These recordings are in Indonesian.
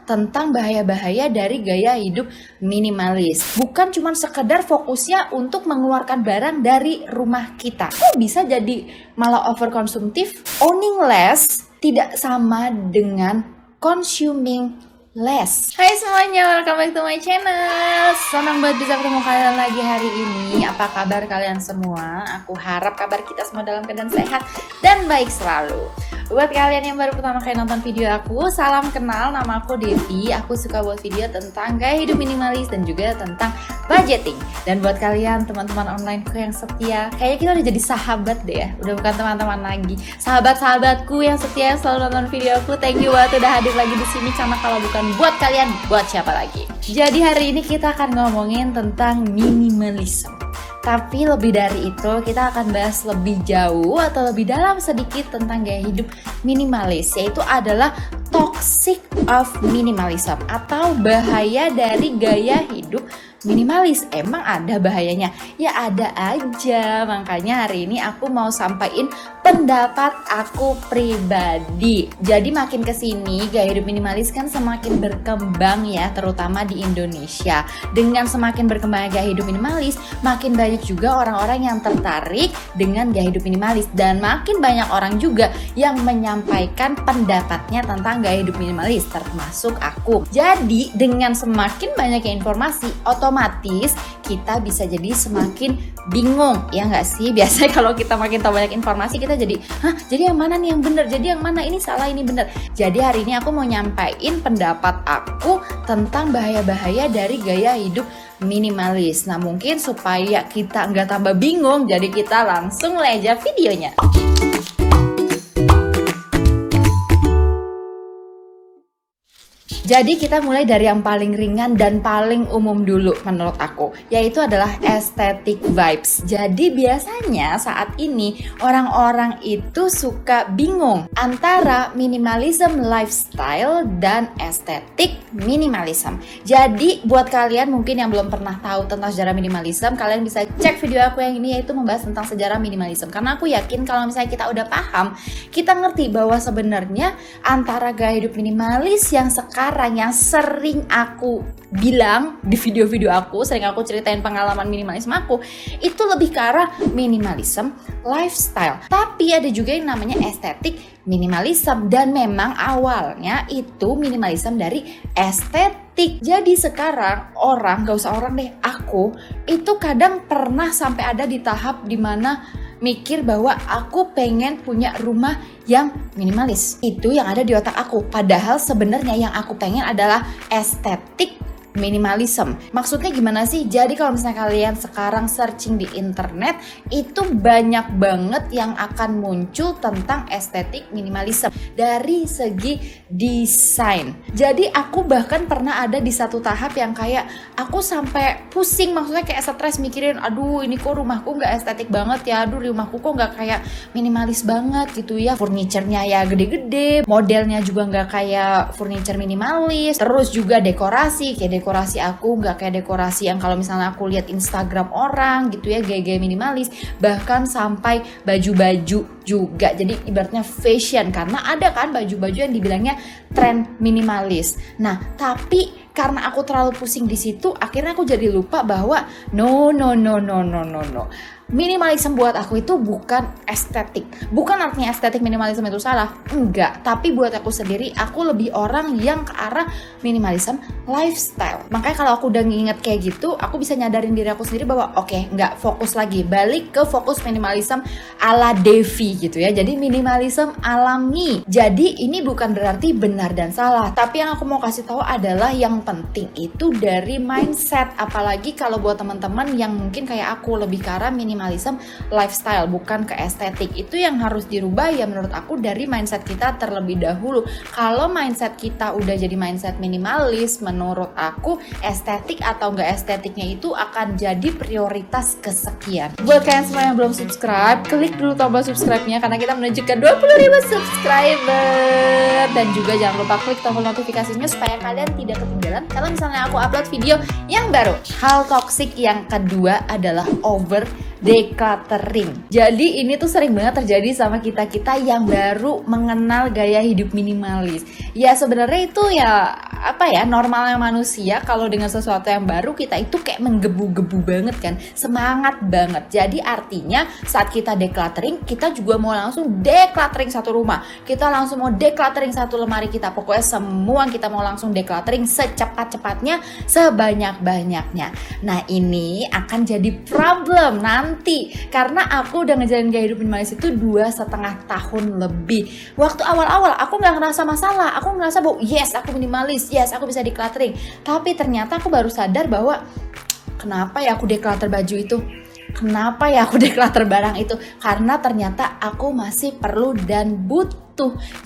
tentang bahaya-bahaya dari gaya hidup minimalis. Bukan cuma sekedar fokusnya untuk mengeluarkan barang dari rumah kita. Kok bisa jadi malah overkonsumtif? Owning less tidak sama dengan consuming less. Hai semuanya, welcome back to my channel. Senang banget bisa ketemu kalian lagi hari ini. Apa kabar kalian semua? Aku harap kabar kita semua dalam keadaan sehat dan baik selalu. Buat kalian yang baru pertama kali nonton video aku, salam kenal, nama aku Devi. Aku suka buat video tentang gaya hidup minimalis dan juga tentang budgeting. Dan buat kalian teman-teman onlineku yang setia, kayaknya kita udah jadi sahabat deh ya. Udah bukan teman-teman lagi, sahabat-sahabatku yang setia yang selalu nonton video aku. Thank you banget udah hadir lagi di sini, karena kalau bukan buat kalian, buat siapa lagi? Jadi hari ini kita akan ngomongin tentang minimalism. Tapi lebih dari itu, kita akan bahas lebih jauh atau lebih dalam sedikit tentang gaya hidup minimalis, yaitu adalah toxic of minimalism atau bahaya dari gaya hidup minimalis. Emang ada bahayanya? Ya ada aja. Makanya hari ini aku mau sampaikan pendapat aku pribadi. Jadi makin kesini gaya hidup minimalis kan semakin berkembang ya, terutama di Indonesia. Dengan semakin berkembangnya gaya hidup minimalis, makin banyak juga orang-orang yang tertarik dengan gaya hidup minimalis, dan makin banyak orang juga yang menyampaikan pendapatnya tentang gaya hidup minimalis, termasuk aku. Jadi dengan semakin banyaknya informasi, otomatis kita bisa jadi semakin bingung, ya nggak sih? Biasanya kalau kita makin tahu banyak informasi, kita jadi, jadi yang mana nih yang benar? Jadi yang mana ini salah, ini benar? Jadi hari ini aku mau nyampain pendapat aku tentang bahaya-bahaya dari gaya hidup minimalis. Nah mungkin supaya kita nggak tambah bingung, jadi kita langsung mulai aja videonya. Jadi kita mulai dari yang paling ringan dan paling umum dulu menurut aku, yaitu adalah aesthetic vibes. Jadi biasanya saat ini orang-orang itu suka bingung antara minimalism lifestyle dan aesthetic minimalism. Jadi buat kalian mungkin yang belum pernah tahu tentang sejarah minimalism, kalian bisa cek video aku yang ini, yaitu membahas tentang sejarah minimalism. Karena aku yakin kalau misalnya kita udah paham, kita ngerti bahwa sebenarnya antara gaya hidup minimalis yang sekarang yang sering aku bilang di video-video aku, sering aku ceritain pengalaman minimalisme aku, itu lebih ke arah minimalism lifestyle. Tapi ada juga yang namanya aesthetic minimalism, dan memang awalnya itu minimalism dari estetik. Jadi sekarang orang, gak usah orang deh, aku itu kadang pernah sampai ada di tahap dimana mikir bahwa aku pengen punya rumah yang minimalis. Itu yang ada di otak aku. Padahal sebenarnya yang aku pengen adalah estetik minimalism. Maksudnya gimana sih? Jadi kalau misalnya kalian sekarang searching di internet, itu banyak banget yang akan muncul tentang estetik minimalism dari segi desain. Jadi aku bahkan pernah ada di satu tahap yang kayak aku sampai pusing, maksudnya kayak stres mikirin, aduh ini kok rumahku gak estetik banget ya, aduh rumahku kok gak kayak minimalis banget gitu ya, furniturnya ya gede-gede, modelnya juga gak kayak furniture minimalis, terus juga dekorasi, kayak dekorasi aku nggak kayak dekorasi yang kalau misalnya aku lihat Instagram orang gitu ya, gaya-gaya minimalis, bahkan sampai baju-baju juga. Jadi ibaratnya fashion, karena ada kan baju-baju yang dibilangnya tren minimalis. Nah tapi karena aku terlalu pusing di situ, akhirnya aku jadi lupa bahwa no. Minimalism buat aku itu bukan estetik. Bukan artinya estetik minimalism itu salah, enggak. Tapi buat aku sendiri, aku lebih orang yang ke arah minimalism lifestyle. Makanya kalau aku udah nginget kayak gitu, aku bisa nyadarin diri aku sendiri bahwa oke, enggak, fokus lagi, balik ke fokus minimalism ala Devi gitu ya. Jadi minimalism alami. Jadi ini bukan berarti benar dan salah, tapi yang aku mau kasih tahu adalah yang penting itu dari mindset. Apalagi kalau buat teman-teman yang mungkin kayak aku lebih ke arah minimalism lifestyle, bukan ke estetik. Itu yang harus dirubah ya menurut aku dari mindset kita terlebih dahulu. Kalau mindset kita udah jadi mindset minimalis, menurut aku estetik atau enggak estetiknya itu akan jadi prioritas kesekian. Buat kalian semua yang belum subscribe, klik dulu tombol subscribe-nya karena kita menuju ke 20.000 subscriber. Dan juga jangan lupa klik tombol notifikasinya supaya kalian tidak ketinggalan kalau misalnya aku upload video yang baru. Hal toksik yang kedua adalah over decluttering. Jadi ini tuh sering banget terjadi sama kita-kita yang baru mengenal gaya hidup minimalis. Ya sebenarnya itu ya normalnya manusia, kalau dengan sesuatu yang baru kita itu kayak menggebu-gebu banget kan, semangat banget. Jadi artinya saat kita decluttering, kita juga mau langsung decluttering satu rumah, kita langsung mau decluttering satu lemari kita, pokoknya semua kita mau langsung decluttering secepat-cepatnya, sebanyak-banyaknya. Nah ini akan jadi problem nanti, karena aku udah ngejalanin gaya hidup minimalis itu 2,5 tahun lebih. Waktu awal-awal aku gak ngerasa masalah, aku ngerasa bahwa yes aku minimalis, yes aku bisa decluttering. Tapi ternyata aku baru sadar bahwa kenapa ya aku declutter baju itu, kenapa ya aku declutter barang itu, karena ternyata aku masih perlu dan butuh.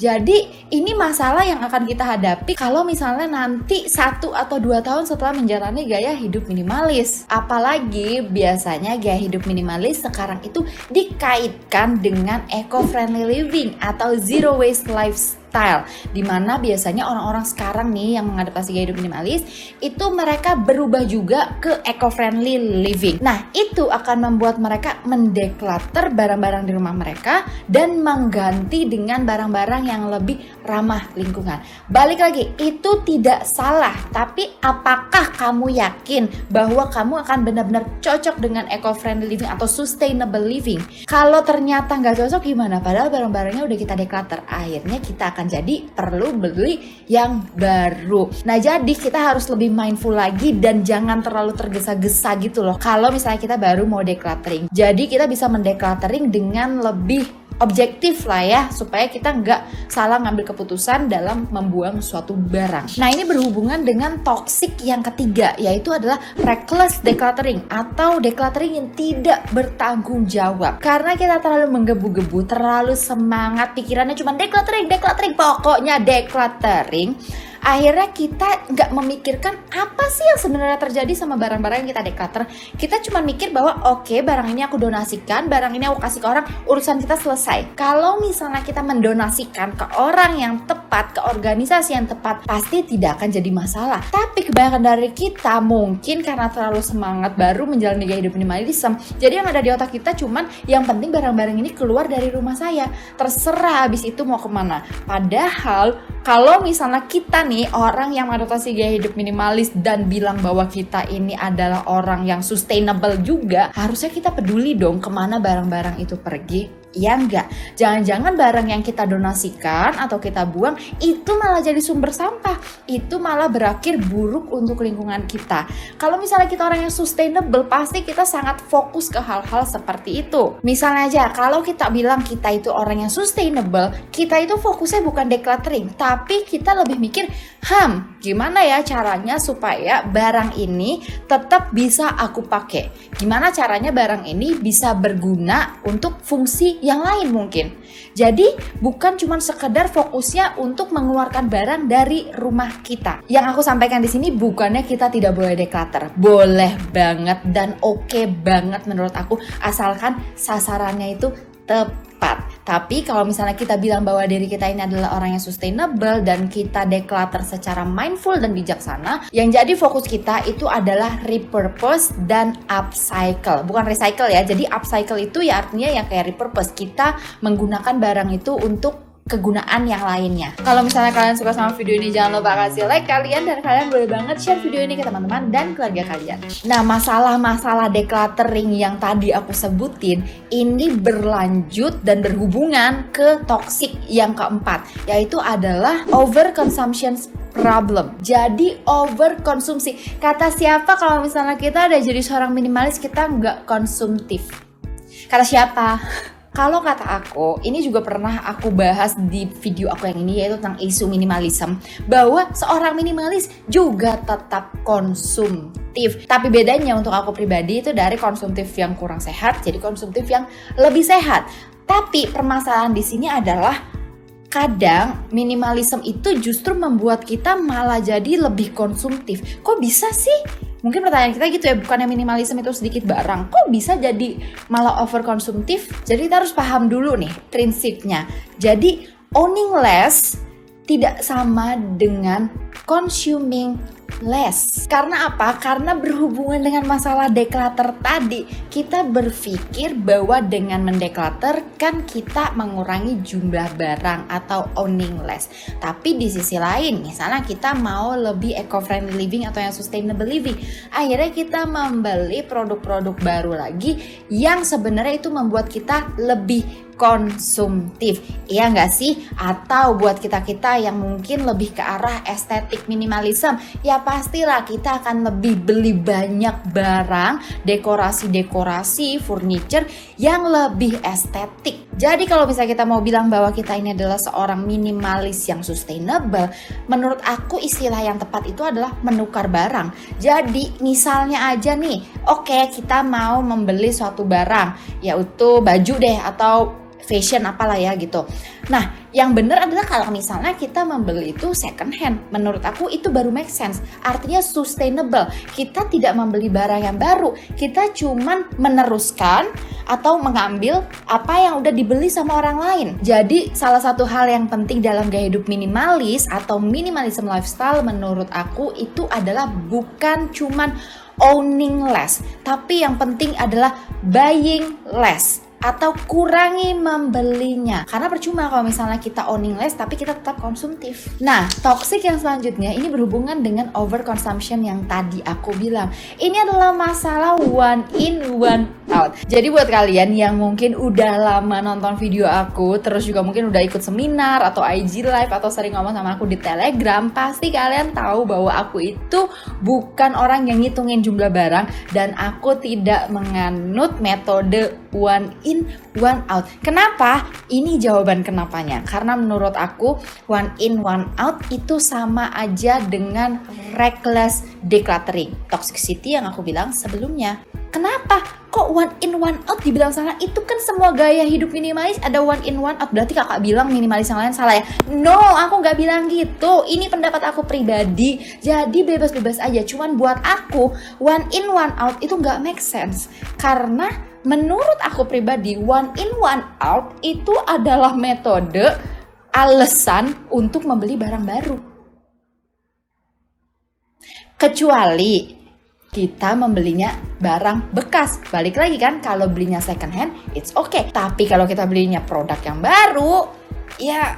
Jadi ini masalah yang akan kita hadapi kalau misalnya nanti 1 atau 2 tahun setelah menjalani gaya hidup minimalis. Apalagi biasanya gaya hidup minimalis sekarang itu dikaitkan dengan eco-friendly living atau zero waste lifestyle, dimana biasanya orang-orang sekarang nih yang mengadaptasi gaya hidup minimalis itu mereka berubah juga ke eco-friendly living. Nah itu akan membuat mereka mendeclutter barang-barang di rumah mereka dan mengganti dengan barang-barang yang lebih ramah lingkungan. Balik lagi, itu tidak salah, tapi apakah kamu yakin bahwa kamu akan benar-benar cocok dengan eco-friendly living atau sustainable living? Kalau ternyata nggak cocok gimana? Padahal barang-barangnya udah kita declutter, akhirnya kita akan jadi perlu beli yang baru. Nah jadi kita harus lebih mindful lagi dan jangan terlalu tergesa-gesa gitu loh kalau misalnya kita baru mau decluttering. Jadi kita bisa mendecluttering dengan lebih objektif lah ya, supaya kita nggak salah ngambil keputusan dalam membuang suatu barang. Nah ini berhubungan dengan toxic yang ketiga, yaitu adalah reckless decluttering atau decluttering yang tidak bertanggung jawab. Karena kita terlalu menggebu-gebu, terlalu semangat, pikirannya cuma decluttering, pokoknya decluttering. Akhirnya kita nggak memikirkan apa sih yang sebenarnya terjadi sama barang-barang yang kita declutter. Kita cuma mikir bahwa oke, barang ini aku donasikan, barang ini aku kasih ke orang, urusan kita selesai. Kalau misalnya kita mendonasikan ke orang yang tepat, ke organisasi yang tepat, pasti tidak akan jadi masalah. Tapi kebanyakan dari kita mungkin karena terlalu semangat baru menjalani gaya hidup minimalism, jadi yang ada di otak kita cuman yang penting barang-barang ini keluar dari rumah saya, terserah habis itu mau kemana. Padahal kalau misalnya kita nih orang yang mengadoptasi gaya hidup minimalis dan bilang bahwa kita ini adalah orang yang sustainable juga, harusnya kita peduli dong kemana barang-barang itu pergi. Ya enggak, jangan-jangan barang yang kita donasikan atau kita buang itu malah jadi sumber sampah, itu malah berakhir buruk untuk lingkungan kita. Kalau misalnya kita orang yang sustainable, pasti kita sangat fokus ke hal-hal seperti itu. Misalnya aja, kalau kita bilang kita itu orang yang sustainable, kita itu fokusnya bukan decluttering, tapi kita lebih mikir, gimana ya caranya supaya barang ini tetap bisa aku pakai? Gimana caranya barang ini bisa berguna untuk fungsi yang lain mungkin. Jadi bukan cuma sekedar fokusnya untuk mengeluarkan barang dari rumah kita. Yang aku sampaikan di sini bukannya kita tidak boleh declutter. Boleh banget dan oke banget menurut aku, asalkan sasarannya itu tepat. Tapi kalau misalnya kita bilang bahwa diri kita ini adalah orang yang sustainable dan kita declutter secara mindful dan bijaksana, yang jadi fokus kita itu adalah repurpose dan upcycle. Bukan recycle ya, jadi upcycle itu ya artinya yang kayak repurpose. Kita menggunakan barang itu untuk kegunaan yang lainnya. Kalau misalnya kalian suka sama video ini, jangan lupa kasih like kalian, dan kalian boleh banget share video ini ke teman-teman dan keluarga kalian. Nah, masalah-masalah decluttering yang tadi aku sebutin ini berlanjut dan berhubungan ke toxic yang keempat, yaitu adalah overconsumption problem. Jadi overkonsumsi. Kata siapa kalau misalnya kita ada jadi seorang minimalis kita nggak konsumtif? Kata siapa? Kalau kata aku, ini juga pernah aku bahas di video aku yang ini, yaitu tentang isu minimalism, bahwa seorang minimalis juga tetap konsumtif. Tapi bedanya untuk aku pribadi itu dari konsumtif yang kurang sehat jadi konsumtif yang lebih sehat. Tapi permasalahan di sini adalah kadang minimalism itu justru membuat kita malah jadi lebih konsumtif. Kok bisa sih? Mungkin pertanyaan kita gitu ya, bukannya minimalism itu sedikit barang, kok bisa jadi malah overkonsumtif? Jadi kita harus paham dulu nih prinsipnya. Jadi owning less tidak sama dengan consuming less. Karena apa? Karena berhubungan dengan masalah declutter tadi, kita berpikir bahwa dengan mendeclutter kan kita mengurangi jumlah barang atau owning less. Tapi di sisi lain, misalnya kita mau lebih eco-friendly living atau yang sustainable living, akhirnya kita membeli produk-produk baru lagi yang sebenarnya itu membuat kita lebih konsumtif, iya nggak sih? Atau buat kita-kita yang mungkin lebih ke arah estetik minimalism, ya pastilah kita akan lebih beli banyak barang, dekorasi-dekorasi, furniture yang lebih estetik. Jadi kalau misalnya kita mau bilang bahwa kita ini adalah seorang minimalis yang sustainable, menurut aku istilah yang tepat itu adalah menukar barang. Jadi misalnya aja nih, oke, kita mau membeli suatu barang, yaitu baju deh atau fashion apalah ya gitu. Nah, yang benar adalah kalau misalnya kita membeli itu second hand, menurut aku itu baru make sense. Artinya sustainable. Kita tidak membeli barang yang baru, kita cuman meneruskan atau mengambil apa yang udah dibeli sama orang lain. Jadi salah satu hal yang penting dalam gaya hidup minimalis atau minimalism lifestyle menurut aku itu adalah bukan cuman owning less, tapi yang penting adalah buying less atau kurangi membelinya. Karena percuma kalau misalnya kita owning less tapi kita tetap konsumtif. Nah, toxic yang selanjutnya ini berhubungan dengan overconsumption yang tadi aku bilang. Ini adalah masalah one in one out. Jadi buat kalian yang mungkin udah lama nonton video aku, terus juga mungkin udah ikut seminar atau IG live atau sering ngomong sama aku di Telegram, pasti kalian tahu bahwa aku itu bukan orang yang ngitungin jumlah barang dan aku tidak menganut metode one in, one out. Kenapa? Ini jawaban kenapanya. Karena menurut aku one in, one out itu sama aja dengan reckless decluttering, toxicity yang aku bilang sebelumnya. Kenapa? Kok one in, one out dibilang salah? Itu kan semua gaya hidup minimalis ada one in, one out. Berarti kakak bilang minimalis yang lain salah ya? No, aku gak bilang gitu. Ini pendapat aku pribadi. Jadi bebas-bebas aja. Cuman buat aku, one in, one out itu gak make sense. Karena menurut aku pribadi, one in, one out itu adalah metode alasan untuk membeli barang baru. Kecuali kita membelinya barang bekas. Balik lagi kan, kalau belinya second hand, it's okay. Tapi kalau kita belinya produk yang baru, ya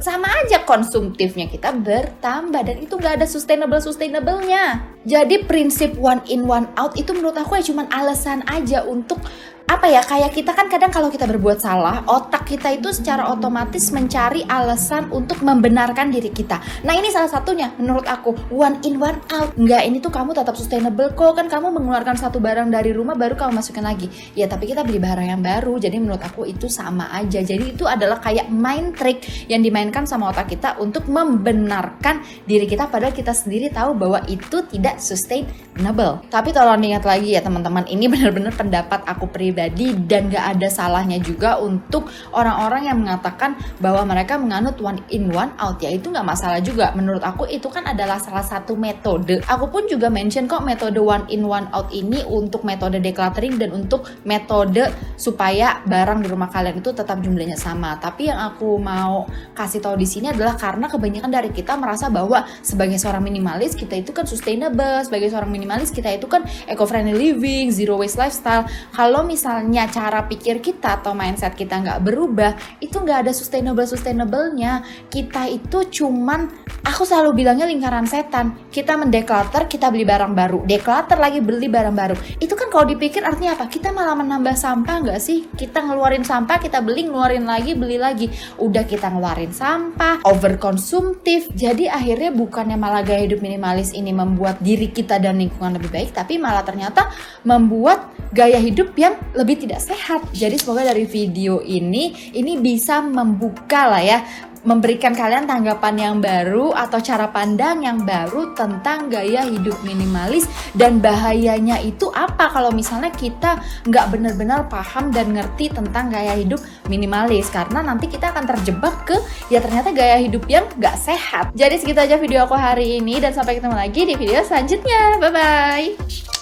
sama aja konsumtifnya kita bertambah. Dan itu gak ada sustainable-nya. Jadi prinsip one in, one out itu menurut aku ya cuman alasan aja untuk apa ya, kayak kita kan kadang kalau kita berbuat salah, otak kita itu secara otomatis mencari alasan untuk membenarkan diri kita. Nah ini salah satunya menurut aku, one in, one out. Enggak, ini tuh kamu tetap sustainable kok, kan kamu mengeluarkan satu barang dari rumah baru kamu masukin lagi. Ya tapi kita beli barang yang baru, jadi menurut aku itu sama aja. Jadi itu adalah kayak mind trick yang dimainkan sama otak kita untuk membenarkan diri kita, padahal kita sendiri tahu bahwa itu tidak sustainable. Tapi tolong diingat lagi ya teman-teman, ini benar-benar pendapat aku pribadi dan gak ada salahnya juga untuk orang-orang yang mengatakan bahwa mereka menganut one in, one out. Ya itu gak masalah juga. Menurut aku itu kan adalah salah satu metode. Aku pun juga mention kok metode one in, one out ini untuk metode decluttering dan untuk metode supaya barang di rumah kalian itu tetap jumlahnya sama. Tapi yang aku mau kasih tahu di sini adalah karena kebanyakan dari kita merasa bahwa sebagai seorang minimalis kita itu kan sustainable, sebagai seorang minimalis kita itu kan eco-friendly living, zero waste lifestyle. Kalau misalnya cara pikir kita atau mindset kita nggak berubah, itu nggak ada sustainable-nya. Kita itu cuman, aku selalu bilangnya lingkaran setan. Kita mendeclutter, kita beli barang baru, declutter lagi beli barang baru. Itu kan kalau dipikir artinya apa? Kita malah menambah sampah nggak sih? Kita ngeluarin sampah, kita beli, ngeluarin lagi, beli lagi. Udah kita ngeluarin sampah, overkonsumtif. Jadi akhirnya bukannya malah gaya hidup minimalis ini membuat diri kita dan lingkungan lebih baik, tapi malah ternyata membuat gaya hidup yang lebih tidak sehat. Jadi semoga dari video ini bisa membuka lah ya, memberikan kalian tanggapan yang baru atau cara pandang yang baru tentang gaya hidup minimalis dan bahayanya itu apa kalau misalnya kita nggak benar-benar paham dan ngerti tentang gaya hidup minimalis, karena nanti kita akan terjebak ke ya ternyata gaya hidup yang nggak sehat. Jadi segitu aja video aku hari ini dan sampai ketemu lagi di video selanjutnya. Bye bye.